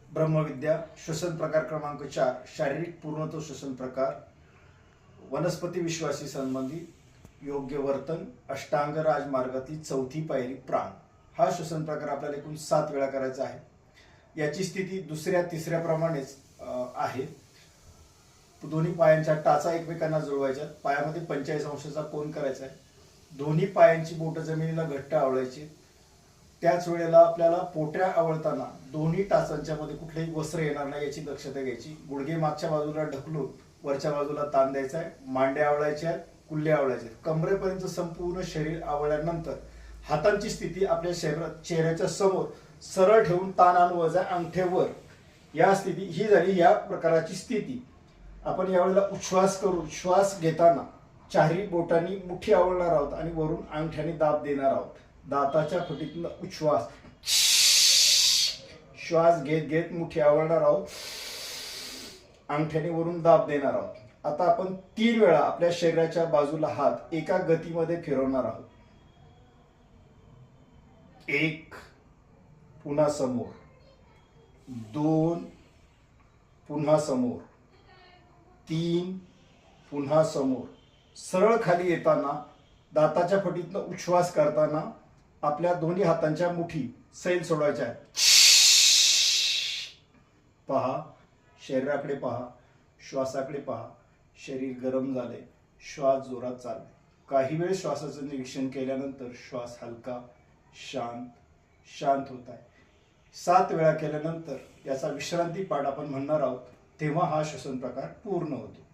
ब्रह्मविद्या श्वसन प्रकार क्रमांक 4 शारीरिक पूर्णत्व श्वसन प्रकार वनस्पती विश्वाशी संबंधित योग्य वर्तन अष्टांग राजमार्गातील चौथी पायरी प्राण हा श्वसन प्रकार आपल्याला एकूण 7 वेळा करायचा आहे। याची स्थिती दुसऱ्या तिसऱ्या प्रमाणेच आहे। दोन्ही पायांच्या टाचा एकमेकांना जुळवायच्या, पायामध्ये 45 अंशाचा कोन करायचा आहे, दोन्ही पायांची बोटं जमिनीला घट्ट आवळायची। त्याच वेळेला आपल्याला पोटऱ्या आवळताना दोन्ही टाचांच्या मध्ये कुठलेही वस्त्र येणार नाही याची दक्षता घ्यायची। गुडघे मागच्या बाजूला ढकलून वरच्या बाजूला ताण द्यायचा आहे, मांड्या आवळायच्या, कुल्ले आवळायचे, कमरेपर्यंत संपूर्ण शरीर आवळल्यानंतर हातांची स्थिती आपल्या चेहऱ्याच्या समोर सरळ ठेवून ताण आणवायचा अंगठेवर। या स्थिती ही झाली या प्रकाराची स्थिती। आपण यावेळेला उच्छ्वास करून श्वास घेताना चारही बोटांनी मुठी आवळणार आहोत आणि वरून अंगठ्याने दाब देणार आहोत। दाताच्या फटीतून उच्छ्वास, श्वास घेत घेत मुठी आवळणार आहोत, अंगठ्याने वरून दाब देणार आहोत। आता आपण 3 वेळा आपल्या शरीराच्या बाजूला हात एका गतीमध्ये फिरवणार आहोत। 1 पुन्हा समोर, 2 पुन्हा समोर, 3 पुन्हा समोर। सरळ खाली येताना दाताच्या फटीतून उच्छ्वास करताना आपल्या दोन्ही हातांच्या मुठी सैल सोडायच्या आहेत। पहा, शरीराकडे पहा, श्वासाकडे पहा। शरीर गरम झाले, श्वास जोरात चालले। काही वेळ श्वासाचं निरीक्षण केल्यानंतर श्वास हलका शांत होत आहे। 7 वेळा केल्यानंतर याचा विश्रांती पाठ आपण म्हणणार आहोत, तेव्हा हा श्वसन प्रकार पूर्ण होतो।